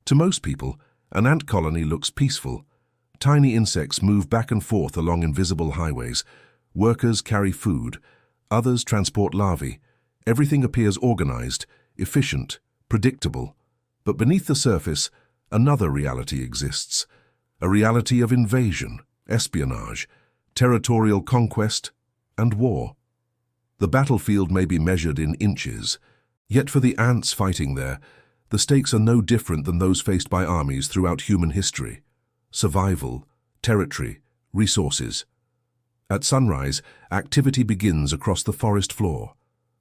To most people, an ant colony looks peaceful. Tiny insects move back and forth along invisible highways. Workers carry food. Others transport larvae. Everything appears organized, efficient, predictable. But beneath the surface, another reality exists. A reality of invasion, espionage, territorial conquest, and war. The battlefield may be measured in inches, yet for the ants fighting there, the stakes are no different than those faced by armies throughout human history. Survival, territory, resources. At sunrise, activity begins across the forest floor.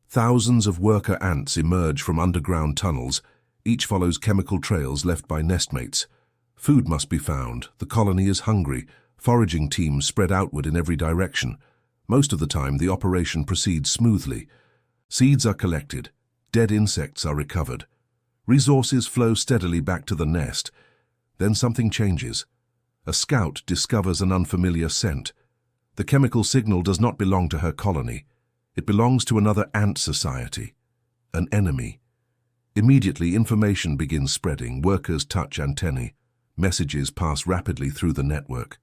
Thousands of worker ants emerge from underground tunnels. Each follows chemical trails left by nestmates. Food must be found. The colony is hungry. Foraging teams spread outward in every direction. Most of the time, the operation proceeds smoothly. Seeds are collected. Dead insects are recovered. Resources flow steadily back to the nest. Then something changes. A scout discovers an unfamiliar scent. The chemical signal does not belong to her colony. It belongs to another ant society, an enemy. Immediately, information begins spreading. Workers touch antennae. Messages pass rapidly through the network.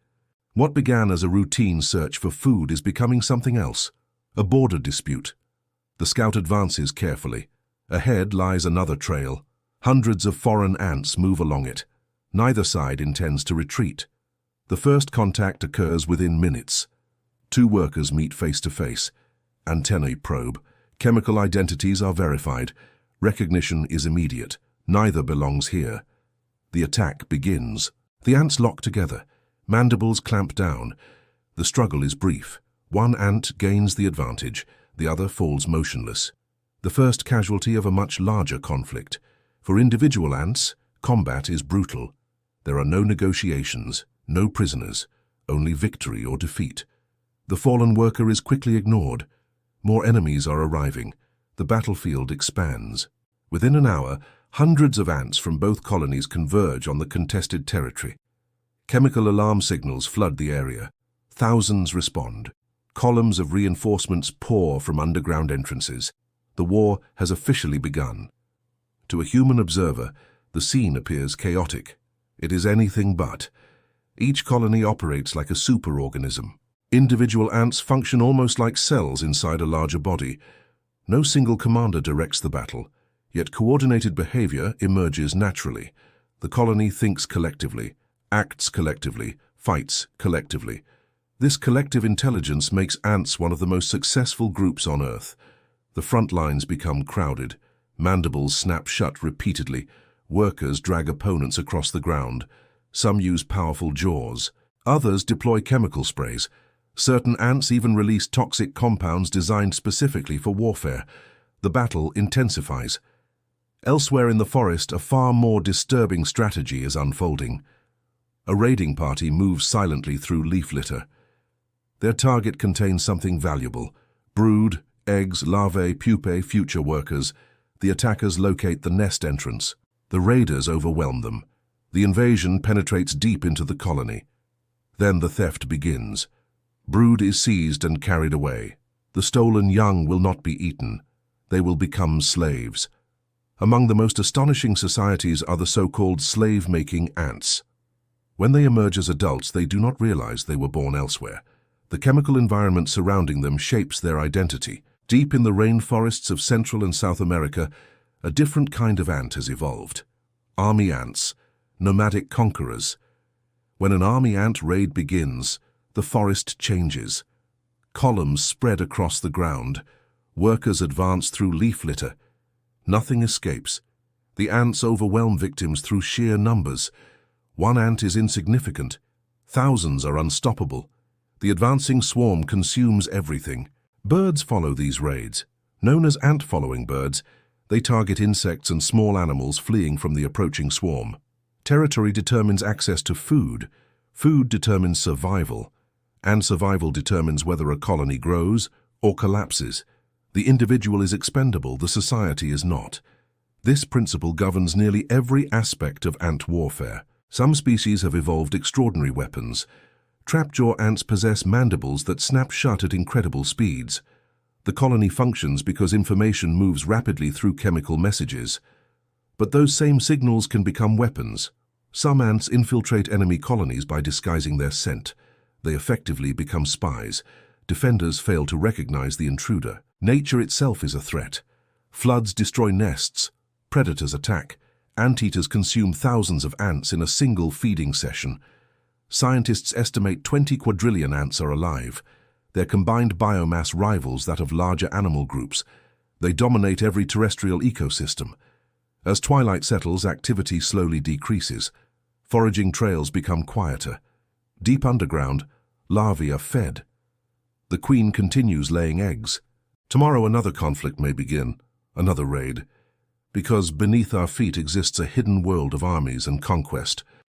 What began as a routine search for food is becoming something else, a border dispute. The scout advances carefully. Ahead lies another trail. Hundreds of foreign ants move along it. Neither side intends to retreat. The first contact occurs within minutes. Two workers meet face to face. Antennae probe. Chemical identities are verified. Recognition is immediate. Neither belongs here. The attack begins. The ants lock together. Mandibles clamp down. The struggle is brief. One ant gains the advantage. The other falls motionless. The first casualty of a much larger conflict. For individual ants, combat is brutal. There are no negotiations, no prisoners, only victory or defeat. The fallen worker is quickly ignored. More enemies are arriving. The battlefield expands. Within an hour, hundreds of ants from both colonies converge on the contested territory. Chemical alarm signals flood the area. Thousands respond. Columns of reinforcements pour from underground entrances. The war has officially begun. To a human observer, the scene appears chaotic. It is anything but. Each colony operates like a superorganism. Individual ants function almost like cells inside a larger body. No single commander directs the battle, yet coordinated behavior emerges naturally. The colony thinks collectively, acts collectively, fights collectively. This collective intelligence makes ants one of the most successful groups on Earth. The front lines become crowded. Mandibles snap shut repeatedly. Workers drag opponents across the ground. Some use powerful jaws. Others deploy chemical sprays. Certain ants even release toxic compounds designed specifically for warfare. The battle intensifies. Elsewhere in the forest, a far more disturbing strategy is unfolding. A raiding party moves silently through leaf litter. Their target contains something valuable. Brood, eggs, larvae, pupae, future workers. The attackers locate the nest entrance. The raiders overwhelm them. The invasion penetrates deep into the colony. Then the theft begins. Brood is seized and carried away. The stolen young will not be eaten. They will become slaves. Among the most astonishing societies are the so-called slave-making ants. When they emerge as adults, they do not realize they were born elsewhere. The chemical environment surrounding them shapes their identity. Deep in the rainforests of Central and South America, a different kind of ant has evolved. Army ants, nomadic conquerors. When an army ant raid begins, the forest changes. Columns spread across the ground. Workers advance through leaf litter. Nothing escapes. The ants overwhelm victims through sheer numbers. One ant is insignificant. Thousands are unstoppable. The advancing swarm consumes everything. Birds follow these raids. Known as ant-following birds, they target insects and small animals fleeing from the approaching swarm. Territory determines access to food. Food determines survival. And survival determines whether a colony grows or collapses. The individual is expendable, the society is not. This principle governs nearly every aspect of ant warfare. Some species have evolved extraordinary weapons. Trapjaw ants possess mandibles that snap shut at incredible speeds. The colony functions because information moves rapidly through chemical messages. But those same signals can become weapons. Some ants infiltrate enemy colonies by disguising their scent. They effectively become spies. Defenders fail to recognize the intruder. Nature itself is a threat. Floods destroy nests. Predators attack. Anteaters consume thousands of ants in a single feeding session. Scientists estimate 20 quadrillion ants are alive. Their combined biomass rivals that of larger animal groups. They dominate every terrestrial ecosystem. As twilight settles, activity slowly decreases. Foraging trails become quieter. Deep underground, larvae are fed. The queen continues laying eggs. Tomorrow another conflict may begin, another raid. Because beneath our feet exists a hidden world of armies and conquest.